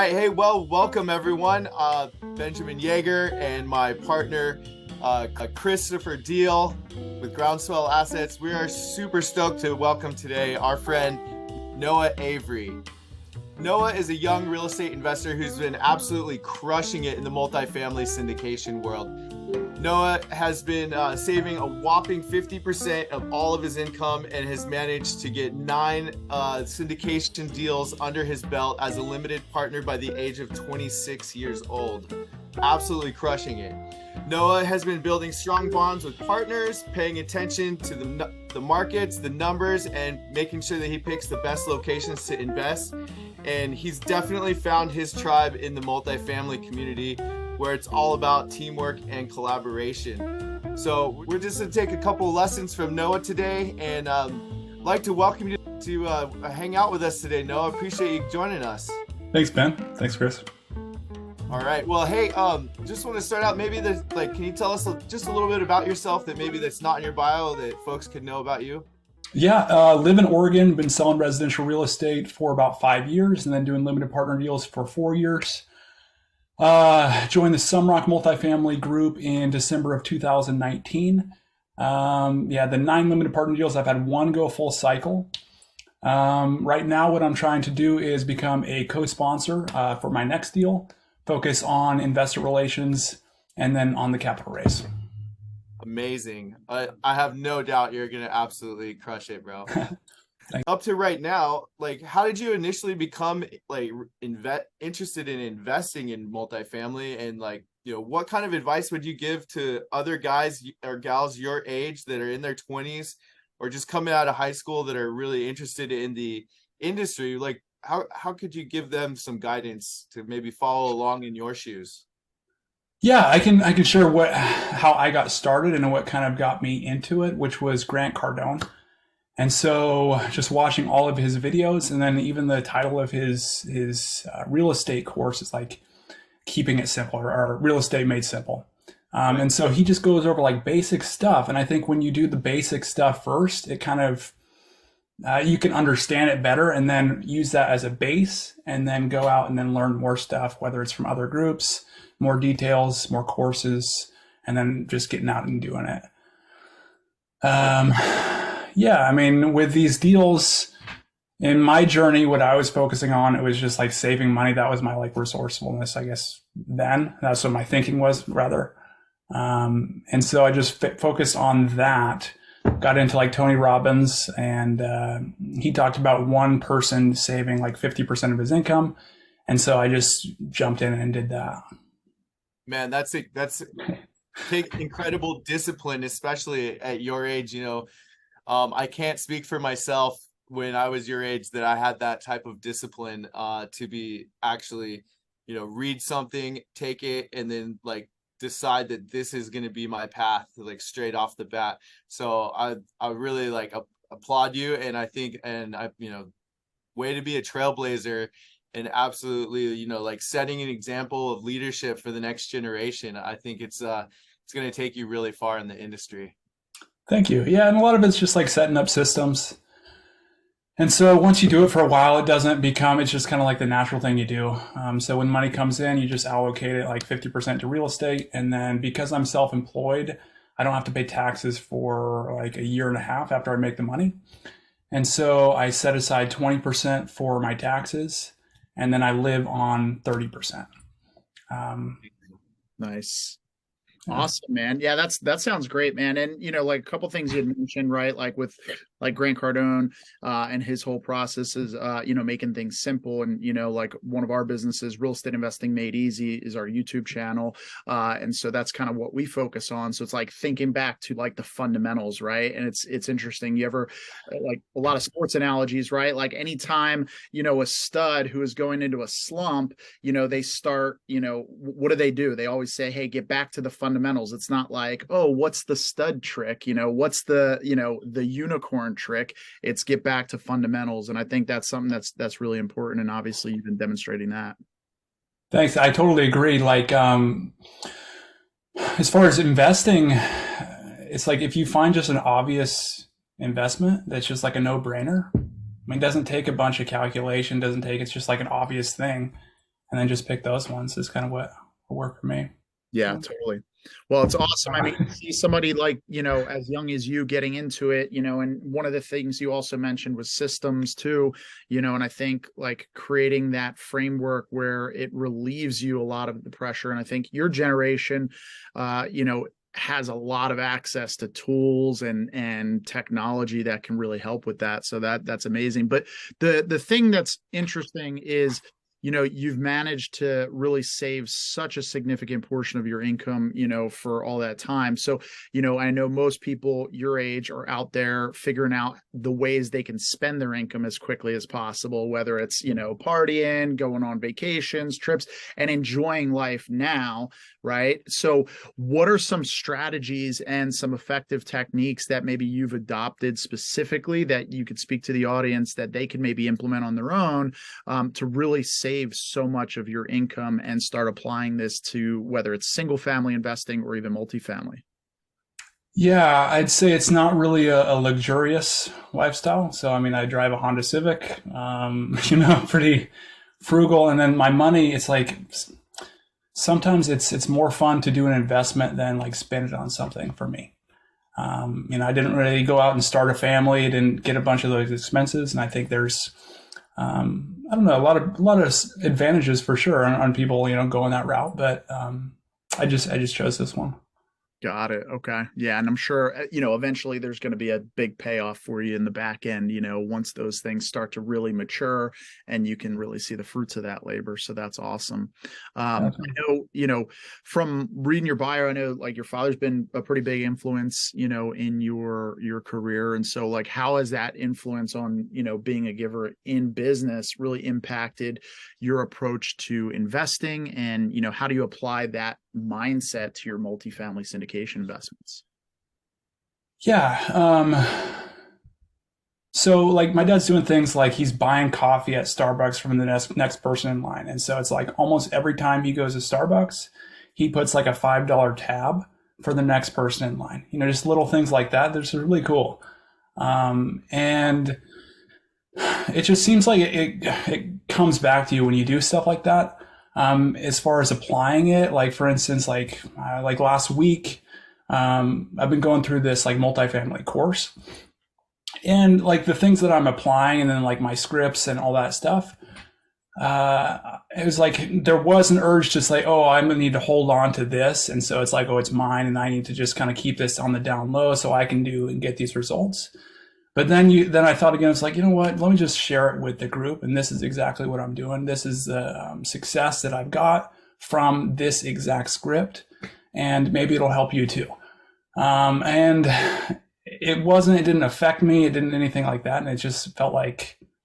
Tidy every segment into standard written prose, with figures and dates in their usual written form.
right. Hey, well, welcome everyone. Benjamin Yeager and my partner, Christopher Deal with Groundswell Assets. We are super stoked to welcome today our friend, Noah Avery. Noah is a young real estate investor who's been absolutely crushing it in the multifamily syndication world. Noah has been saving a whopping 50% of all of his income and has managed to get 9 syndication deals under his belt as a limited partner by the age of 26 years old. Absolutely crushing it. Noah has been building strong bonds with partners, paying attention to the markets, the numbers, and making sure that he picks the best locations to invest. And he's definitely found his tribe in the multifamily community, where it's all about teamwork and collaboration. So we're just gonna take a couple of lessons from Noah today, and like to welcome you to hang out with us today, Noah. Appreciate you joining us. Thanks, Ben. Thanks, Chris. All right. Well, hey, just want to start out. Maybe can you tell us just a little bit about yourself that maybe that's not in your bio that folks could know about you? Yeah, live in Oregon. Been selling residential real estate for about 5 years, and then doing limited partner deals for 4 years. Joined the Sunrock Multifamily Group in December of 2019. The 9 limited partner deals, I've had 1 go full cycle. Right now, what I'm trying to do is become a co-sponsor for my next deal, focus on investor relations, and then on the capital raise. Amazing. I have no doubt you're going to absolutely crush it, bro. Up to right now, how did you initially become interested in investing in multifamily, and what kind of advice would you give to other guys or gals your age that are in their 20s or just coming out of high school that are really interested in the industry? How could you give them some guidance to maybe follow along in your shoes? Yeah, I can share how I got started and what kind of got me into it, which was Grant Cardone. And so just watching all of his videos, and then even the title of his real estate course is Keeping It Simple, or Real Estate Made Simple. And so he just goes over basic stuff. And I think when you do the basic stuff first, it kind of, you can understand it better and then use that as a base and then go out and then learn more stuff, whether it's from other groups, more details, more courses, and then just getting out and doing it. With these deals in my journey, what I was focusing on, it was just saving money. That was my resourcefulness, I guess. Then that's what my thinking was, rather. And so I just focused on that. Got into Tony Robbins, and he talked about one person saving 50% of his income, and so I just jumped in and did that. Man, that's take incredible discipline, especially at your age. I can't speak for myself when I was your age that I had that type of discipline to be actually, read something, take it, and then decide that this is going to be my path straight off the bat. So I really applaud you, and I think, and way to be a trailblazer, and absolutely, setting an example of leadership for the next generation. I think it's going to take you really far in the industry. Thank you. Yeah, and a lot of it's just setting up systems. And so once you do it for a while, it's just kind of the natural thing you do. So when money comes in, you just allocate it 50% to real estate. And then because I'm self-employed, I don't have to pay taxes for a year and a half after I make the money. And so I set aside 20% for my taxes, and then I live on 30%. Nice. Awesome, man. Yeah, that sounds great, man. And a couple things you had mentioned, right? With Grant Cardone and his whole process is making things simple. And one of our businesses, Real Estate Investing Made Easy, is our YouTube channel. And so that's kind of what we focus on. So it's thinking back to the fundamentals, right? And it's interesting. You ever a lot of sports analogies, right? Anytime a stud who is going into a slump, they start, what do? They always say, hey, get back to the fundamentals. It's not oh, what's the stud trick? What's the unicorn trick? It's get back to fundamentals. And I think that's something that's really important. And obviously you've been demonstrating that. Thanks. I totally agree. As far as investing, it's if you find just an obvious investment that's just a no-brainer. It doesn't take a bunch of calculation, it's just an obvious thing. and then just pick those ones is kind of what worked for me. Yeah, totally. Well, it's awesome. I mean, to see somebody like, as young as you getting into it, and one of the things you also mentioned was systems too, and I think like creating that framework where it relieves you a lot of the pressure. And I think your generation, has a lot of access to tools and technology that can really help with that. So that's amazing. But the thing that's interesting is, you've managed to really save such a significant portion of your income, for all that time. So, I know most people your age are out there figuring out the ways they can spend their income as quickly as possible, whether it's, partying, going on vacations, trips, and enjoying life now, right? So what are some strategies and some effective techniques that maybe you've adopted specifically that you could speak to the audience that they can maybe implement on their own, to really save so much of your income and start applying this to whether it's single family investing or even multifamily? Yeah, I'd say it's not really a luxurious lifestyle. So, I mean, I drive a Honda Civic, pretty frugal. And then my money, it's like sometimes it's more fun to do an investment than like spend it on something for me. I didn't really go out and start a family, didn't get a bunch of those expenses. And I think there's, I don't know, a lot of advantages for sure on people, going that route. But I just chose this one. Got it. Okay. Yeah. And I'm sure, eventually there's going to be a big payoff for you in the back end, once those things start to really mature and you can really see the fruits of that labor. So that's awesome. I know, from reading your bio, I know like your father's been a pretty big influence, in your career. And so like, how has that influence on, being a giver in business really impacted your approach to investing? And, how do you apply that mindset to your multifamily syndication investments? Yeah. So like my dad's doing things like he's buying coffee at Starbucks from the next person in line. And so it's like almost every time he goes to Starbucks, he puts like a $5 tab for the next person in line. Just little things like that. They're really cool. And it just seems like it comes back to you when you do stuff like that. As far as applying it, like for instance, like last week, I've been going through this like multifamily course, and like the things that I'm applying and then like my scripts and all that stuff, it was like there was an urge to say, oh, I'm gonna need to hold on to this, and so it's like, oh, it's mine, and I need to just kind of keep this on the down low so I can do and get these results. But then I thought again, it's like, you know what, let me just share it with the group. And this is exactly what I'm doing. This is the success that I've got from this exact script. And maybe it'll help you too. And it didn't affect me. It didn't anything like that. And it just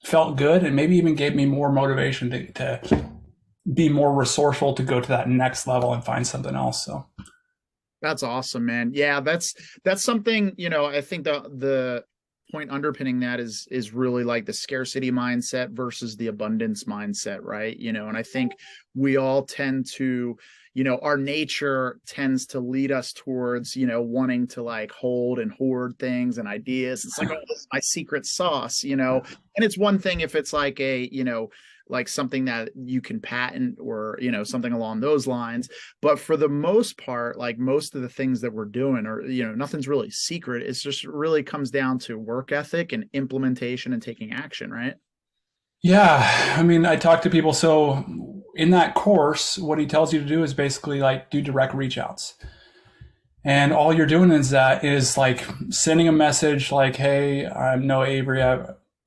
felt good. And maybe even gave me more motivation to be more resourceful to go to that next level and find something else. So that's awesome, man. Yeah, that's something, I think the point underpinning that is really like the scarcity mindset versus the abundance mindset, right? And I think we all tend to, our nature tends to lead us towards, wanting to like hold and hoard things and ideas. It's like, oh, this is my secret sauce, and it's one thing if it's like a, like something that you can patent or, something along those lines. But for the most part, like most of the things that we're doing are, nothing's really secret. It's just really comes down to work ethic and implementation and taking action, right? Yeah. I mean, I talk to people. So in that course, what he tells you to do is basically like do direct reach outs. And all you're doing is like sending a message like, hey, I'm Noah Avery.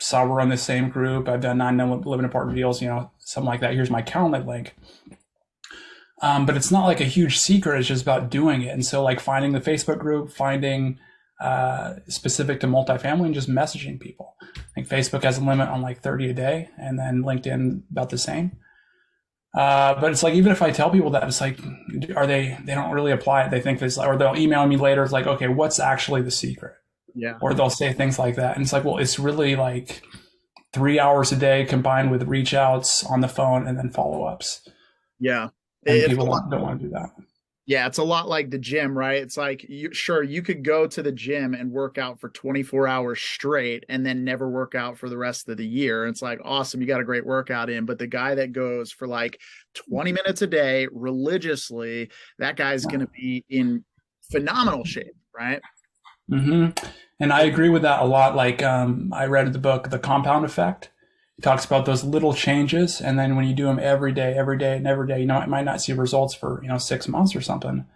So we're on the same group. I've done 9 living apartment deals, something like that. Here's my Calendly link. But it's not like a huge secret. It's just about doing it. And so like finding the Facebook group, finding specific to multifamily and just messaging people. I think Facebook has a limit on like 30 a day, and then LinkedIn about the same. But it's like, even if I tell people that, it's like, they don't really apply it. They think this, or they'll email me later. It's like, okay, what's actually the secret? Yeah. Or they'll say things like that. And it's like, well, it's really like 3 hours a day combined with reach outs on the phone and then follow ups. Yeah. And people don't want to do that. Yeah, it's a lot like the gym, right? It's like sure, you could go to the gym and work out for 24 hours straight and then never work out for the rest of the year. It's like awesome, you got a great workout in, but the guy that goes for like 20 minutes a day religiously, that guy's going to be in phenomenal shape, right? hmm And I agree with that a lot. Like, I read the book, The Compound Effect. It talks about those little changes. And then when you do them every day, and every day, you might not see results for, 6 months or something,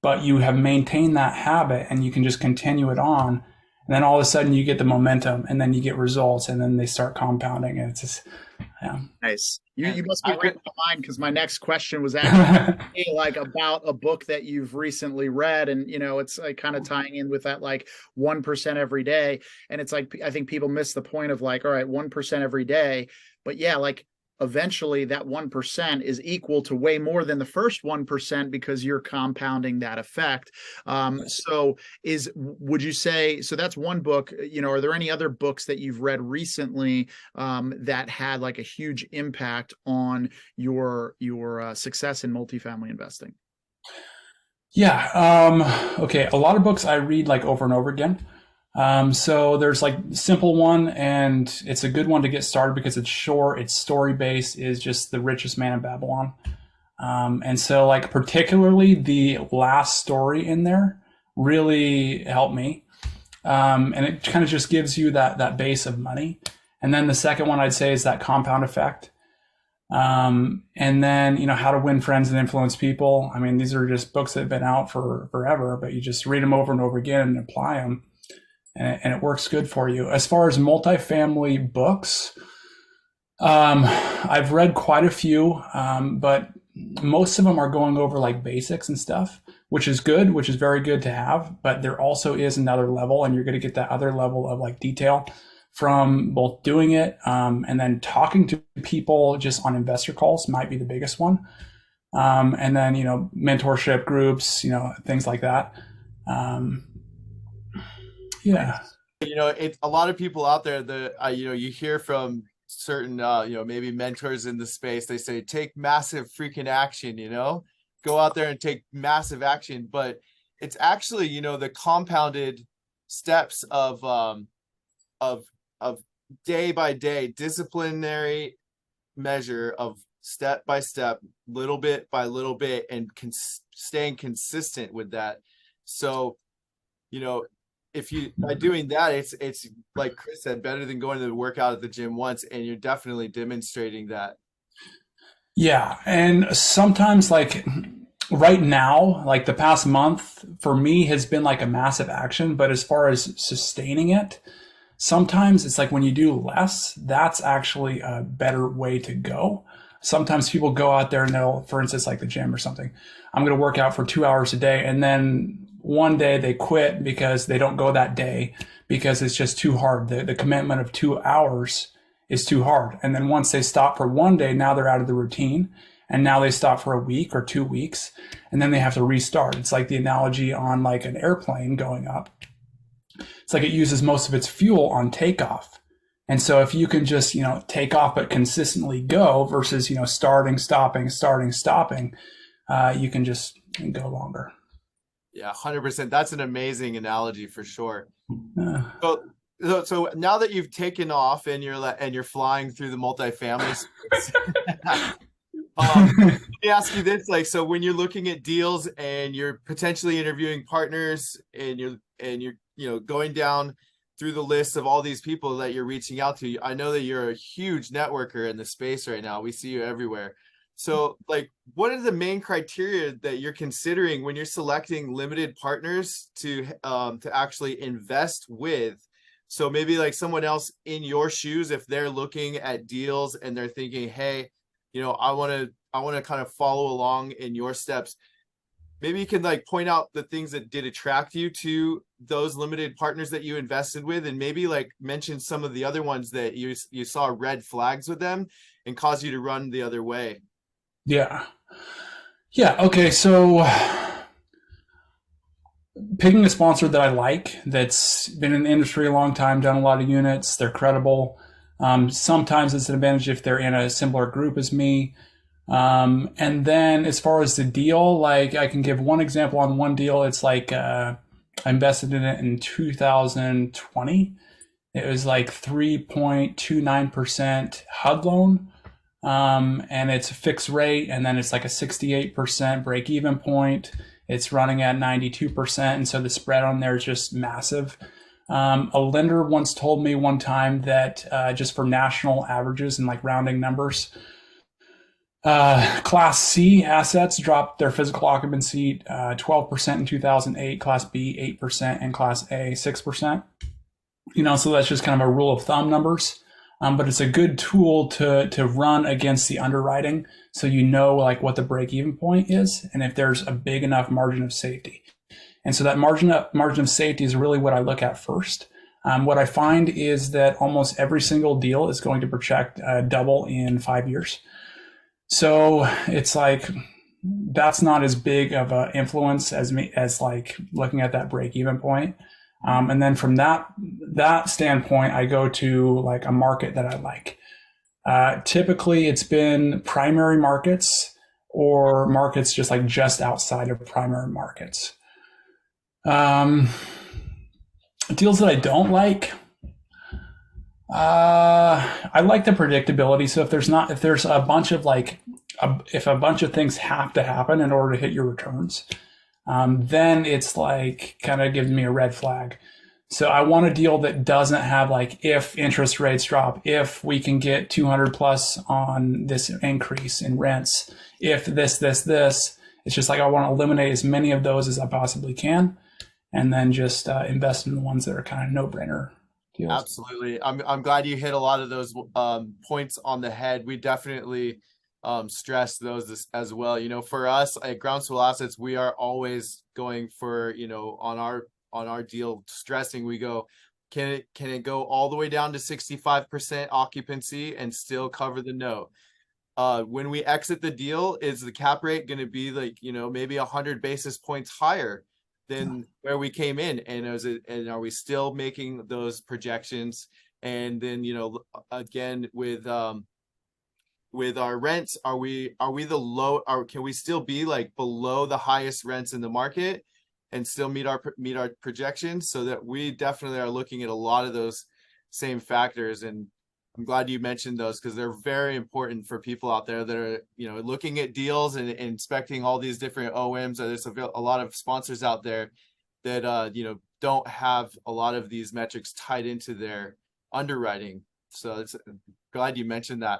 but you have maintained that habit and you can just continue it on. And then all of a sudden you get the momentum and then you get results and then they start compounding. And it's just, yeah. Nice. You And you must be I would reading my mind because my next question was actually like about a book that you've recently read, and it's like kind of tying in with that like 1% every day, and it's like I think people miss the point of like, all right, 1% every day, but yeah, like eventually that 1% is equal to way more than the first 1% because you're compounding that effect. So would you say so? That's one book. Are there any other books that you've read recently that had like a huge impact on your success in multifamily investing? Yeah. Okay. A lot of books I read like over and over again. So there's like simple one, and it's a good one to get started because it's short. It's story based. Is just The Richest Man in Babylon. And so like particularly the last story in there really helped me. And it kind of just gives you that base of money. And then the second one I'd say is that compound effect. And then, How to Win Friends and Influence People. I mean, these are just books that have been out for forever, but you just read them over and over again and apply them, and it works good for you. As far as multifamily books, I've read quite a few, but most of them are going over like basics and stuff, which is good, which is very good to have. But there also is another level, and you're going to get that other level of like detail from both doing it and then talking to people just on investor calls might be the biggest one. And then, mentorship groups, things like that. Yeah. it's a lot of people out there that you hear from certain maybe mentors in the space. They say take massive freaking action, go out there and take massive action, but it's actually the compounded steps of day by day disciplinary measure of step by step, little bit by little bit, and staying consistent with that. So if you by doing that, it's like Chris said, better than going to the workout at the gym once, and you're definitely demonstrating that. Yeah. And sometimes like right now, like the past month for me has been like a massive action, but as far as sustaining it, sometimes it's like when you do less, that's actually a better way to go. Sometimes people go out there and they'll, for instance, like the gym or something, I'm going to work out for 2 hours a day. And then one day they quit because they don't go that day because it's just too hard. The commitment of 2 hours is too hard. And then once they stop for one day, now they're out of the routine. And now they stop for a week or 2 weeks, and then they have to restart. It's like the analogy on like an airplane going up. It's like it uses most of its fuel on takeoff. And so if you can just, take off but consistently go versus, starting, stopping, you can just go longer. Yeah, 100%. That's an amazing analogy for sure. Uh, So now that you've taken off and you're flying through the multifamily space, let me ask you this: like, so when you're looking at deals and you're potentially interviewing partners and you're going down through the list of all these people that you're reaching out to, I know that you're a huge networker in the space right now. We see you everywhere. So like, what are the main criteria that you're considering when you're selecting limited partners to actually invest with? So maybe like someone else in your shoes, if they're looking at deals and they're thinking, hey, I want to kind of follow along in your steps. Maybe you can like point out the things that did attract you to those limited partners that you invested with, and maybe like mention some of the other ones that you saw red flags with them and caused you to run the other way. yeah. Yeah. Okay. So picking a sponsor that I like, that's been in the industry a long time, done a lot of units, they're credible. Sometimes it's an advantage if they're in a similar group as me. And then as far as the deal, like I can give one example on one deal. It's like I invested in it in 2020. It was like 3.29% HUD loan. And it's a fixed rate, and then it's like a 68% break even point. It's running at 92%. And so the spread on there is just massive. A lender once told me one time that just for national averages and like rounding numbers, Class C assets dropped their physical occupancy 12% in 2008, Class B 8%, and Class A 6%. So that's just kind of a rule of thumb numbers. But it's a good tool to run against the underwriting, so like what the break even point is, and if there's a big enough margin of safety. And so that margin of safety is really what I look at first. What I find is that almost every single deal is going to project double in 5 years. So it's like that's not as big of an influence as like looking at that break even point. And then from that standpoint, I go to like a market that I like. Typically, it's been primary markets or markets just outside of primary markets. Deals that I don't like. I like the predictability. So if there's a bunch of if a bunch of things have to happen in order to hit your returns, then it's like kind of gives me a red flag. So I want a deal that doesn't have like, if interest rates drop, if we can get 200 plus on this increase in rents, if this, it's just like, I want to eliminate as many of those as I possibly can. And then just invest in the ones that are kind of no-brainer deals. Absolutely. I'm glad you hit a lot of those points on the head. We definitely stress those as well. For us at Groundswell Assets, we are always going for, on our deal stressing, we go, can it go all the way down to 65% occupancy and still cover the note? When we exit the deal, is the cap rate going to be like, maybe 100 basis points higher than where we came in? And are we still making those projections? And then, again, with our rents, are we the low, or can we still be like below the highest rents in the market and still meet our projections? So that we definitely are looking at a lot of those same factors. And I'm glad you mentioned those, because they're very important for people out there that are, looking at deals and inspecting all these different OMs. There's a lot of sponsors out there that, don't have a lot of these metrics tied into their underwriting. So it's glad you mentioned that.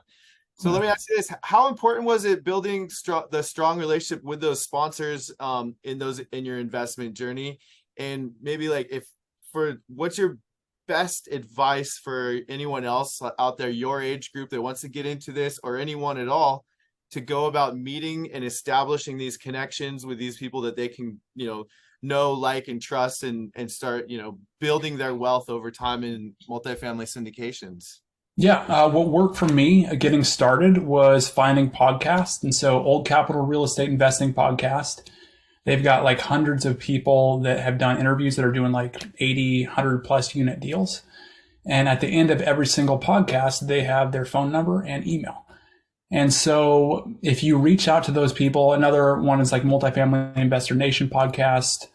So let me ask you this: how important was it building the strong relationship with those sponsors in your investment journey? And maybe what's your best advice for anyone else out there, your age group, that wants to get into this, or anyone at all, to go about meeting and establishing these connections with these people that they can, know, like, and trust, and start, building their wealth over time in multifamily syndications? Yeah, what worked for me getting started was finding podcasts. And so Old Capital Real Estate Investing podcast, they've got like hundreds of people that have done interviews that are doing like 80, 100 plus unit deals. And at the end of every single podcast, they have their phone number and email. And so if you reach out to those people, another one is like Multifamily Investor Nation podcast.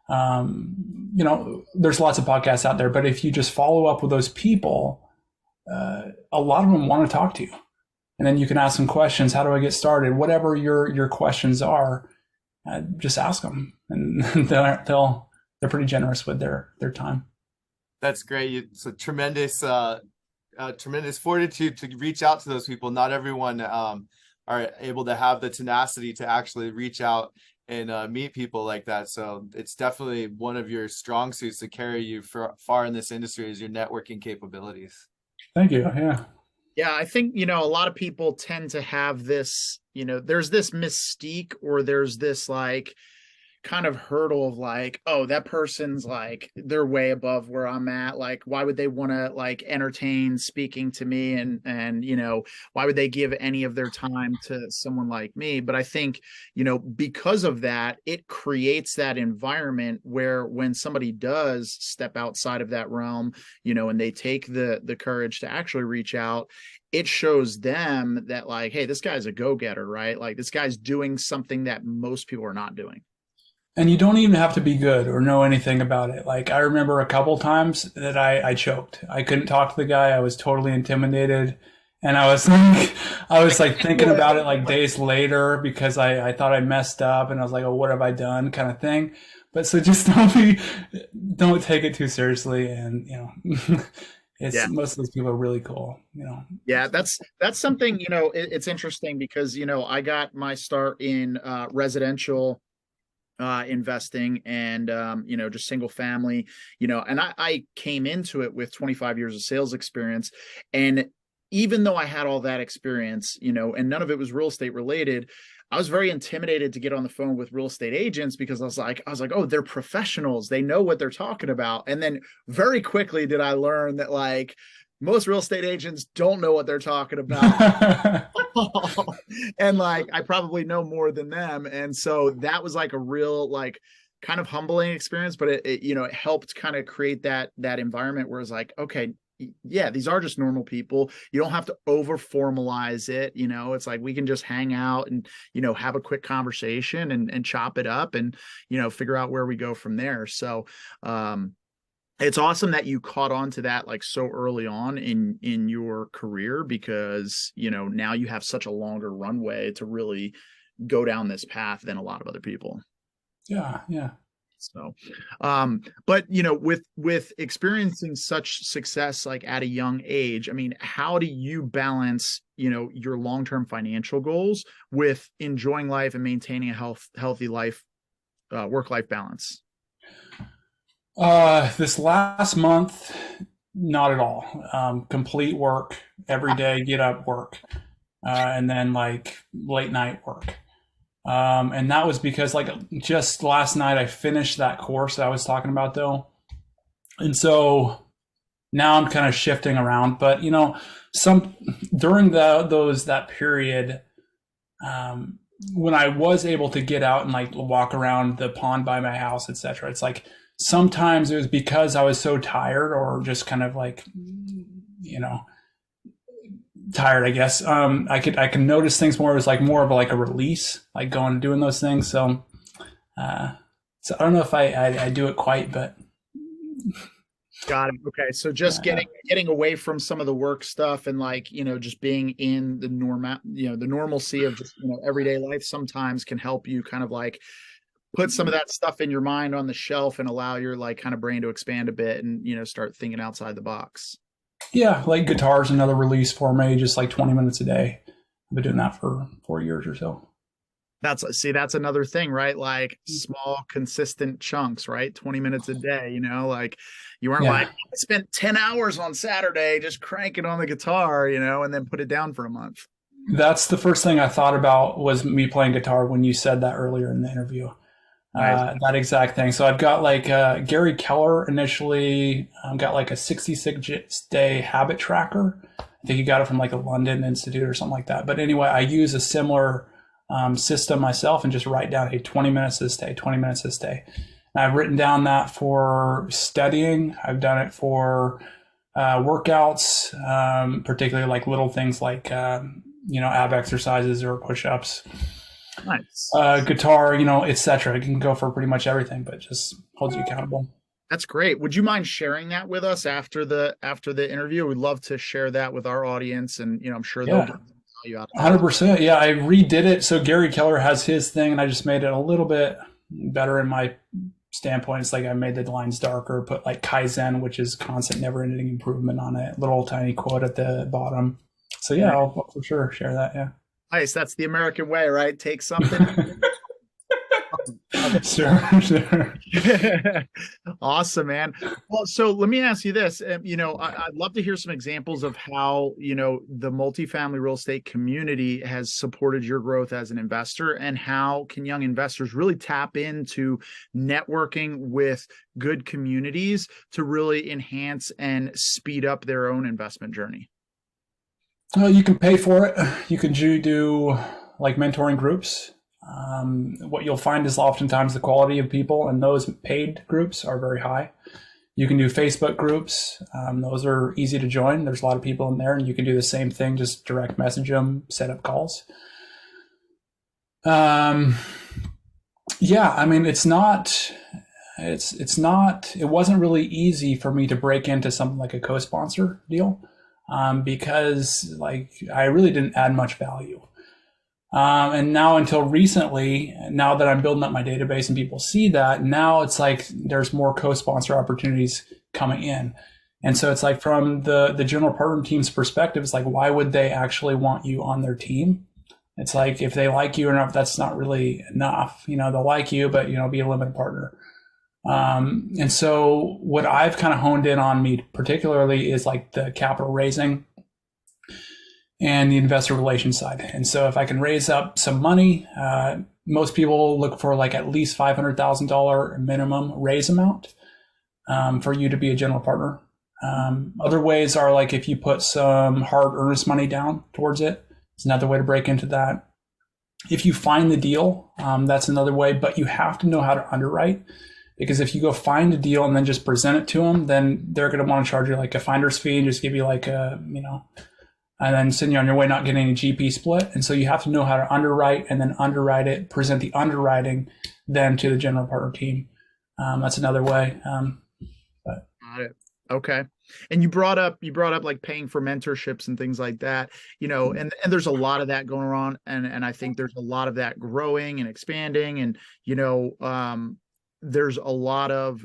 There's lots of podcasts out there, but if you just follow up with those people, a lot of them want to talk to you, and then you can ask them questions. How do I get started? Whatever your questions are, just ask them, and they're pretty generous with their time. That's great. It's a tremendous fortitude to reach out to those people. Not everyone are able to have the tenacity to actually reach out and meet people like that. So it's definitely one of your strong suits to carry you far in this industry, is your networking capabilities. Thank you. Yeah. Yeah, I think, a lot of people tend to have this, there's this mystique, or there's this like kind of hurdle of like, oh, that person's like, they're way above where I'm at. Like, why would they want to like entertain speaking to me? And, why would they give any of their time to someone like me? But I think, because of that, it creates that environment where when somebody does step outside of that realm, and they take the courage to actually reach out, it shows them that like, hey, this guy's a go-getter, right? Like this guy's doing something that most people are not doing. And you don't even have to be good or know anything about it. Like I remember a couple times that I choked. I couldn't talk to the guy. I was totally intimidated. And I was like thinking about it like days later because I thought I messed up and I was like, oh, what have I done kind of thing. But so just don't take it too seriously. And, most of those people are really cool, Yeah, that's something, it's interesting because, I got my start in residential investing and just single family, and I came into it with 25 years of sales experience. And even though I had all that experience, and none of it was real estate related, I was very intimidated to get on the phone with real estate agents because I was like, oh, they're professionals. They know what they're talking about. And then very quickly did I learn that like most real estate agents don't know what they're talking about. And like, I probably know more than them. And so that was like a real, like kind of humbling experience, but it helped kind of create that environment where it's like, okay, yeah, these are just normal people. You don't have to over formalize it. It's like we can just hang out and, have a quick conversation and chop it up and, figure out where we go from there. So, it's awesome that you caught on to that like so early on in your career because, now you have such a longer runway to really go down this path than a lot of other people. Yeah. Yeah. So, but with experiencing such success like at a young age, I mean, how do you balance, your long-term financial goals with enjoying life and maintaining a healthy life, work-life balance? This last month, not at all. Complete work every day, get up, work, and then like late night work. And that was because like just last night I finished that course that I was talking about though. And so now I'm kind of shifting around, but some during that period, when I was able to get out and like walk around the pond by my house, etc., it's like sometimes it was because I was so tired or just kind of like, tired, I guess. I can notice things more. It was like more of like a release, like going and doing those things. So I don't know if I do it quite, but got it. Okay, so just getting away from some of the work stuff and like just being in the the normalcy of just everyday life sometimes can help you kind of like put some of that stuff in your mind on the shelf and allow your like kind of brain to expand a bit and start thinking outside the box. Yeah, like guitar's another release for me, just like 20 minutes a day. I've been doing that for 4 years or so. That's another thing, right? Like small, consistent chunks, right? 20 minutes a day, like you weren't like, I spent 10 hours on Saturday just cranking on the guitar, and then put it down for a month. That's the first thing I thought about was me playing guitar when you said that earlier in the interview. Nice. That exact thing. So I've got like Gary Keller initially got like a 66 day habit tracker. I think he got it from like a London Institute or something like that. But anyway, I use a similar system myself and just write down, hey, 20 minutes this day, 20 minutes this day. And I've written down that for studying. I've done it for workouts, particularly like little things like, ab exercises or push-ups. Nice. Guitar, etc. It can go for pretty much everything, but just holds you accountable. That's great. Would you mind sharing that with us after the interview? We'd love to share that with our audience, and I'm sure they'll get value out of it. 100%. Yeah, I redid it. So Gary Keller has his thing, and I just made it a little bit better in my standpoint. It's like I made the lines darker, put like Kaizen, which is constant, never-ending improvement on it. Little tiny quote at the bottom. So yeah, I'll for sure share that. Yeah. Nice. That's the American way, right? Take something. Sure. Awesome, man. Well, so let me ask you this. I'd love to hear some examples of how, the multifamily real estate community has supported your growth as an investor, and how can young investors really tap into networking with good communities to really enhance and speed up their own investment journey? Well, you can pay for it. You can do like mentoring groups. What you'll find is oftentimes the quality of people in those paid groups are very high. You can do Facebook groups. Those are easy to join. There's a lot of people in there, and you can do the same thing, just direct message them, set up calls. Yeah, I mean, it wasn't really easy for me to break into something like a co-sponsor deal, because like I really didn't add much value. And now until recently, now that I'm building up my database and people see that, now it's like there's more co-sponsor opportunities coming in. And so it's like from the general partner team's perspective, it's like, why would they actually want you on their team? It's like, if they like you enough, that's not really enough. They'll like you, but, be a limited partner. And so what I've kind of honed in on me particularly is like the capital raising and the investor relations side. And so if I can raise up some money, most people look for like at least $500,000 minimum raise amount for you to be a general partner. Other ways are like if you put some hard earnest money down towards it, it's another way to break into that. If you find the deal, that's another way, but you have to know how to underwrite, because if you go find a deal and then just present it to them, then they're going to want to charge you like a finder's fee and just give you like and then send you on your way, not getting any GP split. And so you have to know how to underwrite and then underwrite it, present the underwriting then to the general partner team. That's another way. Got it. Okay. And you brought up like paying for mentorships and things like that, and there's a lot of that going on. And I think there's a lot of that growing and expanding. And, there's a lot of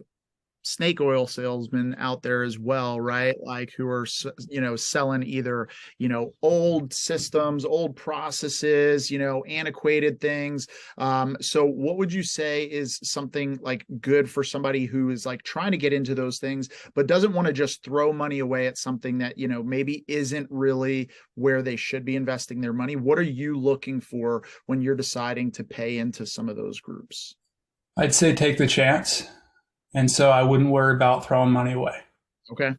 snake oil salesmen out there as well, right? Like who are, selling either, old systems, old processes, antiquated things. So what would you say is something like good for somebody who is like trying to get into those things, but doesn't want to just throw money away at something that, maybe isn't really where they should be investing their money? What are you looking for when you're deciding to pay into some of those groups? I'd say take the chance. And so I wouldn't worry about throwing money away. Okay.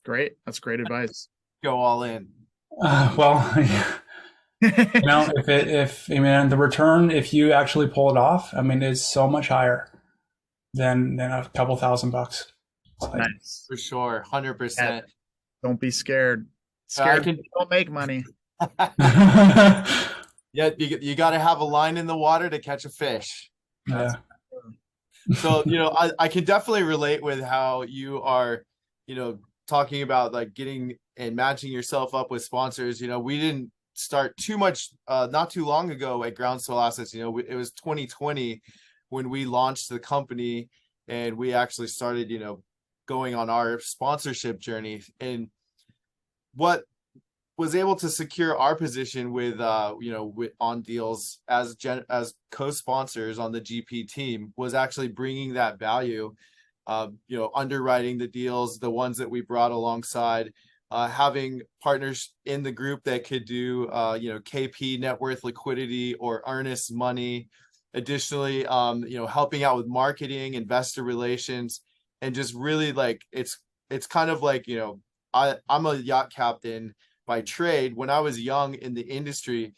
Great. That's great advice. Go all in. Well, if the return, if you actually pull it off, I mean, it's so much higher than a couple $1,000. Like, nice. For sure. 100%. Don't be scared. Don't make money. Yeah. You got to have a line in the water to catch a fish. Yeah. So, I can definitely relate with how you are, talking about like getting and matching yourself up with sponsors. We didn't start too much, not too long ago at Groundswell Assets. It was 2020 when we launched the company, and we actually started, going on our sponsorship journey. And what was able to secure our position with on deals as co-sponsors on the GP team was actually bringing that value, underwriting the deals, the ones that we brought alongside, having partners in the group that could do KP, net worth liquidity, or earnest money. Additionally, helping out with marketing, investor relations, and just really like it's kind of like, I'm a yacht captain by trade. When I was young in the industry,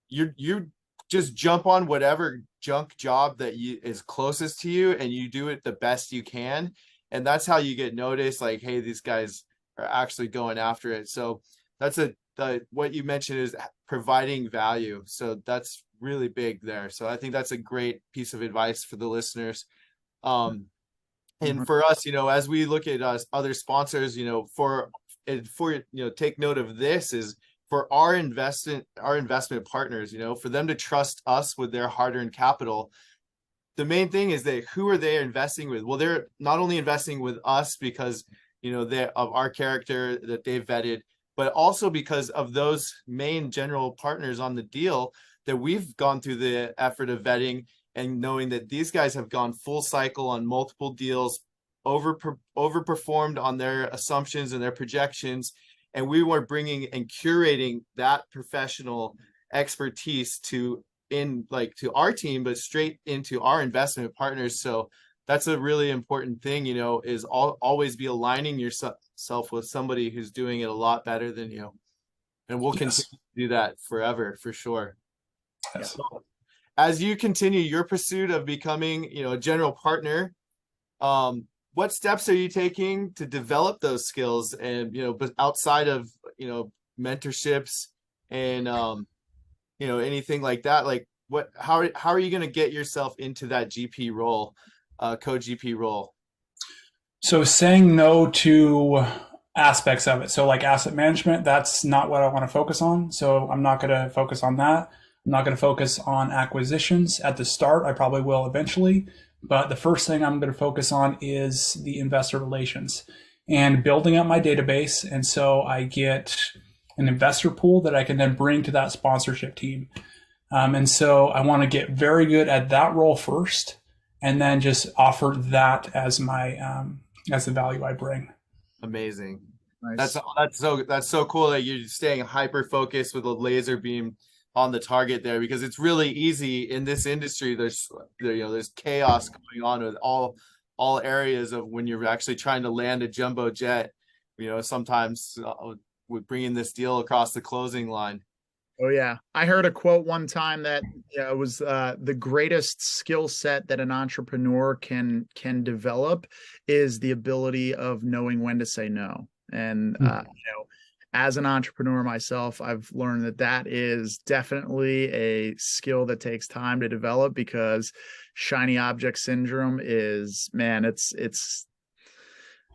you just jump on whatever junk job that is closest to you, and you do it the best you can. And that's how you get noticed. Like, hey, these guys are actually going after it. So that's what you mentioned is providing value. So that's really big there. So I think that's a great piece of advice for the listeners. And for us, as we look at other sponsors, take note of this is for our investment partners, for them to trust us with their hard-earned capital. The main thing is that who are they investing with? Well, they're not only investing with us because, they of our character that they've vetted, but also because of those main general partners on the deal that we've gone through the effort of vetting and knowing that these guys have gone full cycle on multiple deals, overperformed on their assumptions and their projections, and we were bringing and curating that professional expertise to our team, but straight into our investment partners. So that's a really important thing, is always be aligning yourself with somebody who's doing it a lot better than you. And we'll continue to do that forever, for sure. Yes. So, as you continue your pursuit of becoming, a general partner, what steps are you taking to develop those skills? And, but outside of, mentorships and, anything like that, like how are you going to get yourself into that GP role, co-GP role? So saying no to aspects of it. So like asset management, that's not what I want to focus on. So I'm not going to focus on that. I'm not going to focus on acquisitions at the start. I probably will eventually. But the first thing I'm going to focus on is the investor relations and building up my database. And so I get an investor pool that I can then bring to that sponsorship team. And so I want to get very good at that role first, and then just offer that as my as the value I bring. Amazing. Nice. That's so cool that you're staying hyper focused with a laser beam on the target there, because it's really easy in this industry. There's chaos going on with all areas of when you're actually trying to land a jumbo jet, sometimes with bringing this deal across the closing line. Oh yeah. I heard a quote one time that it was the greatest skill set that an entrepreneur can develop is the ability of knowing when to say no. And as an entrepreneur myself, I've learned that is definitely a skill that takes time to develop, because shiny object syndrome is, man, it's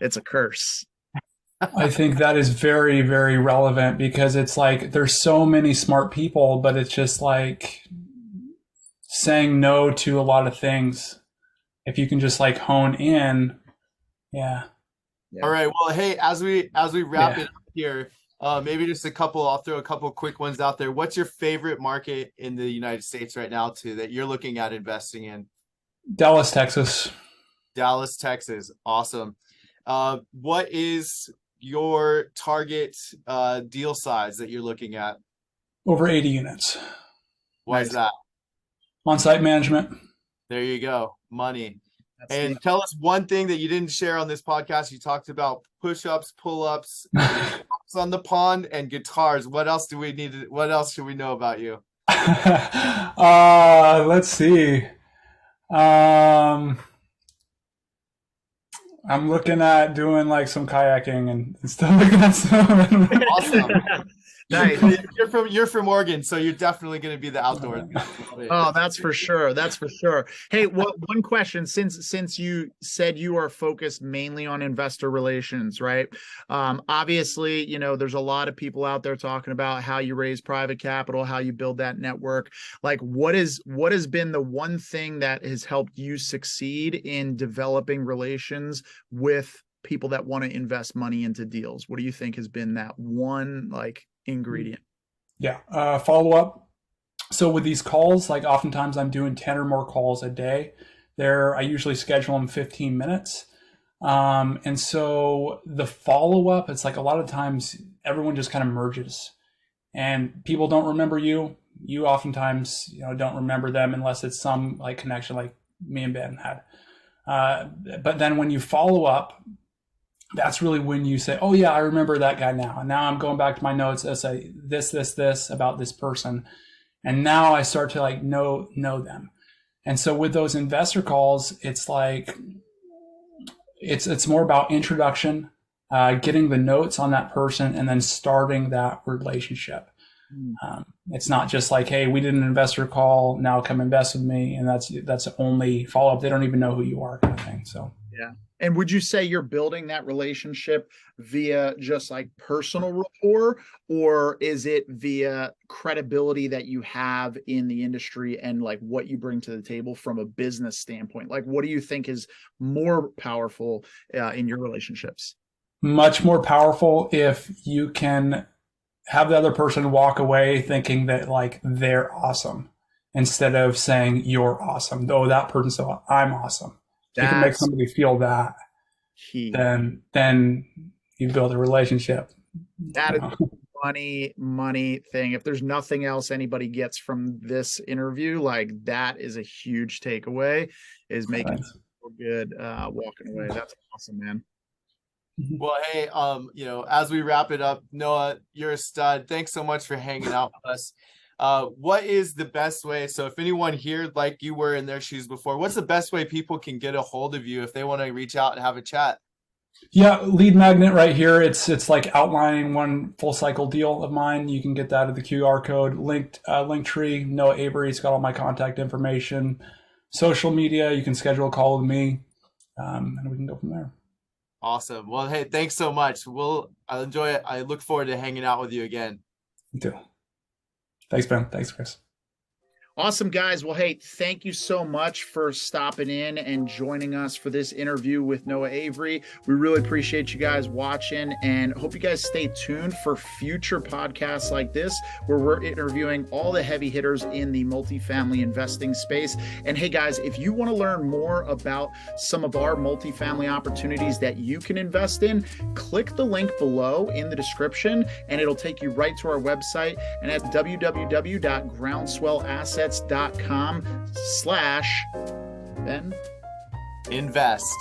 a curse. I think that is very, very relevant, because it's like there's so many smart people, but it's just like saying no to a lot of things. If you can just like hone in, yeah. All right. Well, hey, as we wrap it up here, maybe just I'll throw a couple quick ones out there. What's your favorite market in the United States right now, too, that you're looking at investing in? Dallas, Texas. Dallas, Texas. Awesome. What is your target deal size that you're looking at? Over 80 units. Why is that? On-site management. There you go. Money. And tell us one thing that you didn't share on this podcast. You talked about push-ups, pull-ups, on the pond, and guitars. What else should we know about you? Let's see. I'm looking at doing like some kayaking and stuff like that. Awesome. Nice. You're from Oregon, so you're definitely going to be the outdoors guy. Oh, that's for sure. That's for sure. Hey, one question, since you said you are focused mainly on investor relations, right? Obviously, there's a lot of people out there talking about how you raise private capital, how you build that network. Like, what has been the one thing that has helped you succeed in developing relations with people that want to invest money into deals? What do you think has been that one ingredient? Yeah. Follow up. So with these calls, like oftentimes I'm doing 10 or more calls a day. I usually schedule them 15 minutes. And so the follow up, it's like a lot of times everyone just kind of merges, and people don't remember you. You oftentimes, don't remember them unless it's some like connection like me and Ben had. But then when you follow up, that's really when you say, oh yeah, I remember that guy now. And now I'm going back to my notes and say this about this person. And now I start to like know them. And so with those investor calls, it's like, it's more about introduction, getting the notes on that person, and then starting that relationship. It's not just like, hey, we did an investor call, now come invest with me. And that's only follow up. They don't even know who you are, kind of thing. So, yeah. And would you say you're building that relationship via just like personal rapport, or is it via credibility that you have in the industry and like what you bring to the table from a business standpoint? Like, what do you think is more powerful in your relationships? Much more powerful if you can have the other person walk away thinking that like they're awesome. instead of saying you're awesome. Oh, that person's so I'm awesome. If you can make somebody feel that, key. then you build a relationship. That is money thing. If there's nothing else anybody gets from this interview, like that is a huge takeaway, is making people feel good walking away. That's awesome, man. Well, hey, as we wrap it up, Noah, you're a stud. Thanks so much for hanging out with us. What is the best way? So if anyone here, like you were in their shoes before, what's the best way people can get a hold of you if they want to reach out and have a chat? Yeah, lead magnet right here. It's like outlining one full cycle deal of mine. You can get that at the QR code. Link tree, Noah Avery. It's got all my contact information. Social media, you can schedule a call with me, and we can go from there. Awesome. Well, hey, thanks so much. I'll enjoy it. I look forward to hanging out with you again. Me too. Thanks, Ben. Thanks, Chris. Awesome, guys. Well, hey, thank you so much for stopping in and joining us for this interview with Noah Avery. We really appreciate you guys watching, and hope you guys stay tuned for future podcasts like this, where we're interviewing all the heavy hitters in the multifamily investing space. And hey, guys, if you want to learn more about some of our multifamily opportunities that you can invest in, click the link below in the description, and it'll take you right to our website, and that's www.groundswellassets.com/Ben Invest.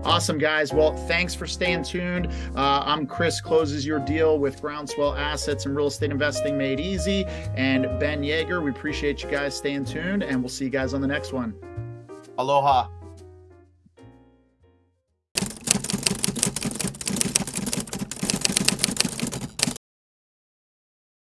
Awesome, guys. Well, thanks for staying tuned. I'm Chris, closes your deal with Groundswell Assets and Real Estate Investing Made Easy, and Ben Yeager. We appreciate you guys staying tuned, and we'll see you guys on the next one. Aloha.